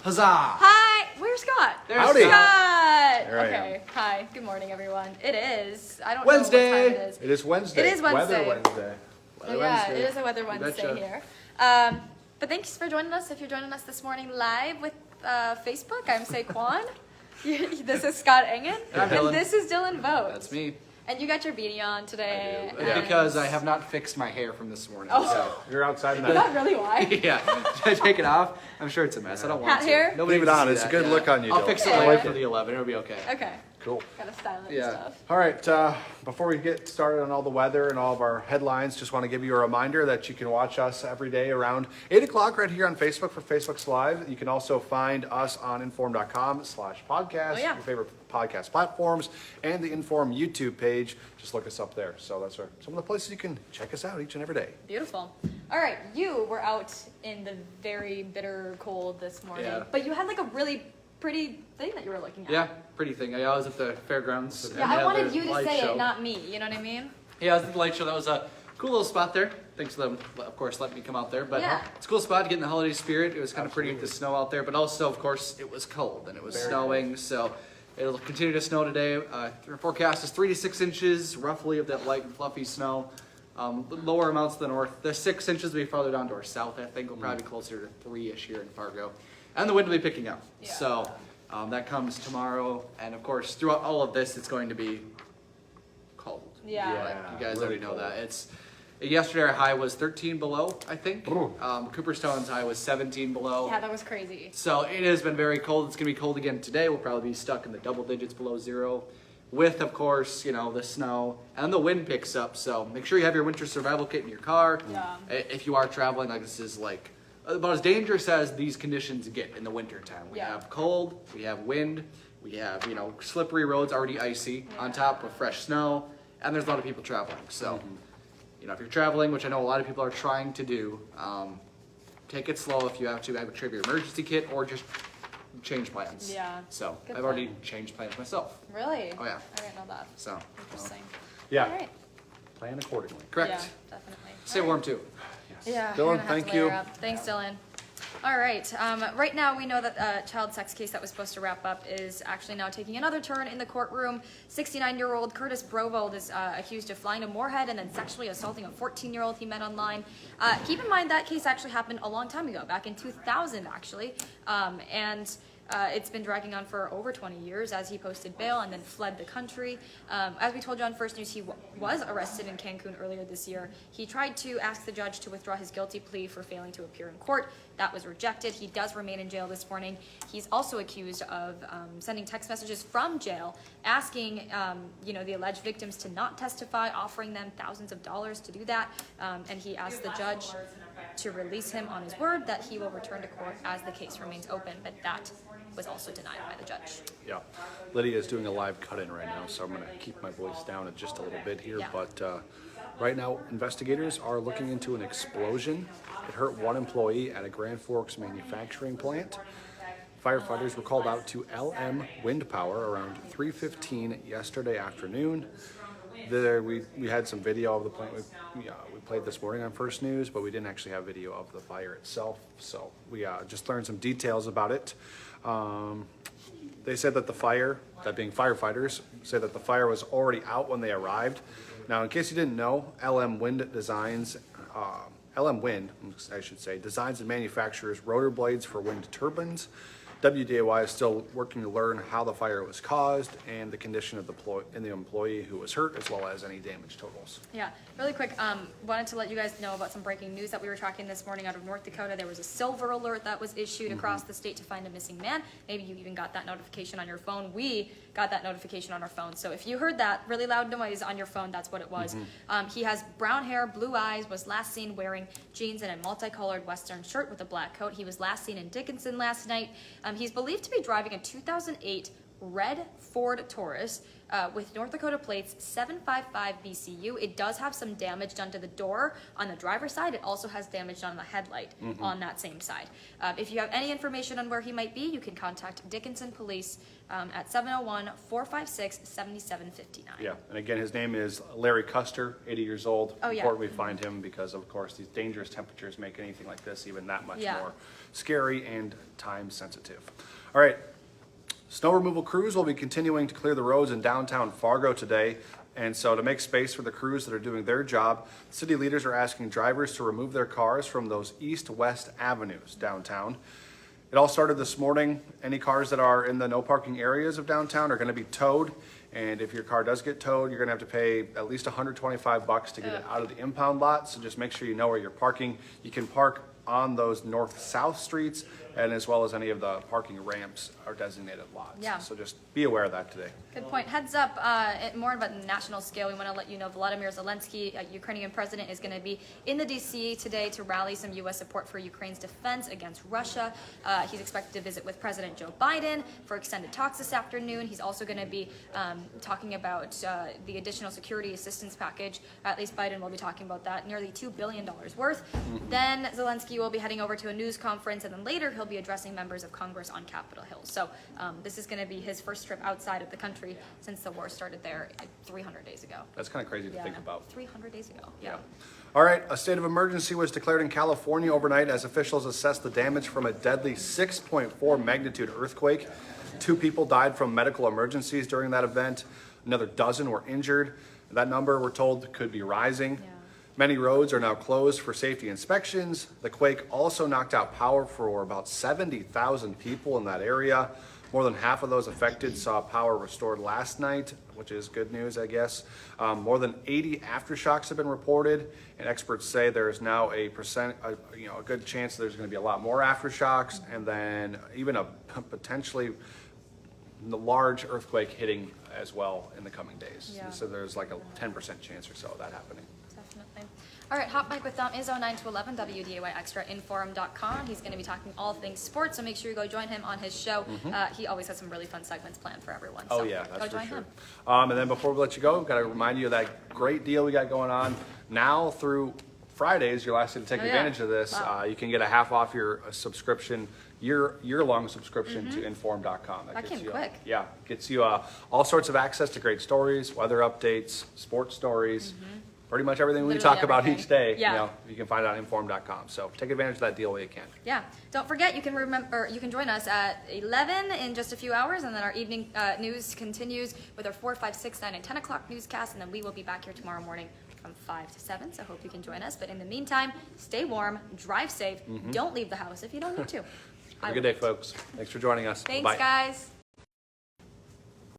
Huzzah! Hi, where's Scott? There's Howdy. Scott. There I Okay. Hi. Good morning, everyone. It is. I don't Wednesday. know what time it is. It is Wednesday. It is Wednesday. Weather Wednesday. So yeah, it is a Weather Wednesday betcha. here. But thanks for joining us. If you're joining us this morning live with Facebook, I'm Saquon. This is Scott Engen. I'm Dylan. And this is Dylan Vogt. That's me. And you got your beanie on today. It's because I have not fixed my hair from this morning. Oh. You're outside in Is that. that really why? So. Yeah. Should I take it off? I'm sure it's a mess. I don't want Hat to. hair? Nobody Leave it needs to on. see It's a that, good yeah. look on you, I'll Dylan. fix it Okay. later for the 11. It'll be okay. Okay. Cool. Gotta style it Yeah. and stuff. All right, before we get started on all the weather and all of our headlines, just want to give you a reminder that you can watch us every day around 8 o'clock right here on Facebook for Facebook's Live. You can also find us on inform.com/podcast, Oh, yeah. your favorite podcast platforms, and the Inform YouTube page. Just look us up there. So that's some of the places you can check us out each and every day. Beautiful. All right, you were out in the very bitter cold this morning, Yeah. but you had like a really pretty thing that you were looking at. Yeah, pretty thing. I was at the fairgrounds. and Yeah, they I had wanted their you to light say show. it, not me. You know what I mean? Yeah, I was at the light show. That was a cool little spot there. Thanks to them, of course, letting me come out there. But Yeah. it's a cool spot to get in the holiday spirit. It was kind of pretty with the snow out there, but also, of course, it was cold and it was snowing. So it'll continue to snow today. Our forecast is 3 to 6 inches, roughly, of that light and fluffy snow. Lower amounts to the north. The 6 inches will be farther down to our south. I think will probably be closer to 3-ish here in Fargo, and the wind will be picking up. Yeah. So that comes tomorrow, and of course, throughout all of this, it's going to be cold. Yeah. Like, you guys really already know cold. that. It's yesterday our high was 13 below, I think. Ooh. Cooperstone's high was 17 below. Yeah, that was crazy. So it has been very cold. It's gonna be cold again today. We'll probably be stuck in the double digits below zero, with of course the snow and the wind picks up. So make sure you have your winter survival kit in your car. Yeah. If you are traveling, like this is like about as dangerous as these conditions get in the winter time. We Yeah. have cold, we have wind, we have slippery roads, already icy on top with fresh snow, and there's a lot of people traveling. So if you're traveling, which I know a lot of people are trying to do, take it slow if you have to. Have your emergency kit or just change plans. Yeah. So Good I've already plan. changed plans myself. Really? Oh, yeah. I didn't know that. So Interesting. Yeah, All right. plan accordingly. correct. Yeah, definitely. Stay All warm right. too. Yeah. Dylan, you're gonna have thank to layer you. up. Thanks, Dylan. All right. Right now, we know that a child sex case that was supposed to wrap up is actually now taking another turn in the courtroom. 69-year-old Curtis Brovold is accused of flying to Moorhead and then sexually assaulting a 14-year-old he met online. Keep in mind that case actually happened a long time ago, back in 2000, actually. It's been dragging on for over 20 years as he posted bail and then fled the country. As we told you on First News, he was arrested in Cancun earlier this year. He tried to ask the judge to withdraw his guilty plea for failing to appear in court. That was rejected. He does remain in jail this morning. He's also accused of sending text messages from jail asking the alleged victims to not testify, offering them thousands of dollars to do that. And he asked the judge to release him on his word that he will return to court as the case remains open, but that was also denied by the judge. Yeah, Lydia is doing a live cut-in right now, so I'm going to keep my voice down just a little bit here. Yeah. But right now, investigators are looking into an explosion. It hurt one employee at a Grand Forks manufacturing plant. Firefighters were called out to LM Wind Power around 3:15 yesterday afternoon. We had some video of the plant. We played this morning on First News, but we didn't actually have video of the fire itself. So we just learned some details about it. They said that that being firefighters, said that the fire was already out when they arrived. Now, in case you didn't know, LM Wind, designs and manufactures rotor blades for wind turbines. WDAY is still working to learn how the fire was caused and the condition of the employee who was hurt, as well as any damage totals. Yeah, really quick, wanted to let you guys know about some breaking news that we were tracking this morning out of North Dakota. There was a silver alert that was issued across the state to find a missing man. Maybe you even got that notification on your phone. We got that notification on our phone. So if you heard that really loud noise on your phone, that's what it was. He has brown hair, blue eyes, was last seen wearing jeans and a multicolored Western shirt with a black coat. He was last seen in Dickinson last night. He's believed to be driving a 2008 red Ford Taurus with North Dakota plates 755 BCU. It does have some damage done to the door on the driver's side. It also has damage done on the headlight on that same side. If you have any information on where he might be, you can contact Dickinson Police at 701-456-7759. Yeah, and again, his name is Larry Custer, 80 years old. Oh, yeah. Important we find him because, of course, these dangerous temperatures make anything like this even that much Yeah. more scary and time sensitive. All right, snow removal crews will be continuing to clear the roads in downtown Fargo today. And so to make space for the crews that are doing their job, city leaders are asking drivers to remove their cars from those east-west avenues downtown. It all started this morning. Any cars that are in the no parking areas of downtown are going to be towed. And if your car does get towed, you're going to have to pay at least $125 to get it out of the impound lot. So just make sure you know where you're parking. You can park on those north-south streets, and as well as any of the parking ramps are designated lots. Yeah. So just be aware of that today. Good point. Heads up, more about the national scale. We want to let you know Volodymyr Zelensky, Ukrainian president, is going to be in the DC today to rally some U.S. support for Ukraine's defense against Russia. He's expected to visit with President Joe Biden for extended talks this afternoon. He's also going to be talking about the additional security assistance package. At least Biden will be talking about that, nearly $2 billion worth. Then Zelensky will be heading over to a news conference, and then later he'll be addressing members of Congress on Capitol Hill. So this is going to be his first trip outside of the country since the war started there 300 days ago. That's kind of crazy to think about. 300 days ago. Yeah. All right, a state of emergency was declared in California overnight as officials assessed the damage from a deadly 6.4 magnitude earthquake. 2 people died from medical emergencies during that event. Another dozen were injured. That number, we're told, could be rising. Yeah. Many roads are now closed for safety inspections. The quake also knocked out power for about 70,000 people in that area. More than half of those affected saw power restored last night, which is good news, I guess. More than 80 aftershocks have been reported, and experts say there is now a good chance there's going to be a lot more aftershocks, and then even a potentially large earthquake hitting as well in the coming days. Yeah. So there's like a 10% chance or so of that happening. Definitely. All right, Hot Mic with Dom is 9 to 11, WDAY Extra, Inforum.com. He's going to be talking all things sports, so make sure you go join him on his show. He always has some really fun segments planned for everyone. So Oh yeah, go that's for join sure. him. And then before we let you go, we've got to remind you of that great deal we got going on now through Fridays. Your last day to take advantage of this. Wow. You can get a half off your subscription, year-long subscription to Inforum.com. That came quick. Yeah, gets you all sorts of access to great stories, weather updates, sports stories. Pretty much everything we Literally talk about everything. each day, Yeah. you can find it on Inforum.com. So take advantage of that deal while you can. Yeah. Don't forget, you can join us at 11 in just a few hours, and then our evening news continues with our 4, 5, 6, 9, and 10 o'clock newscast, and then we will be back here tomorrow morning from 5 to 7, so hope you can join us. But in the meantime, stay warm, drive safe, don't leave the house if you don't need to. Have a good day, folks. Thanks for joining us. Thanks, Bye. guys.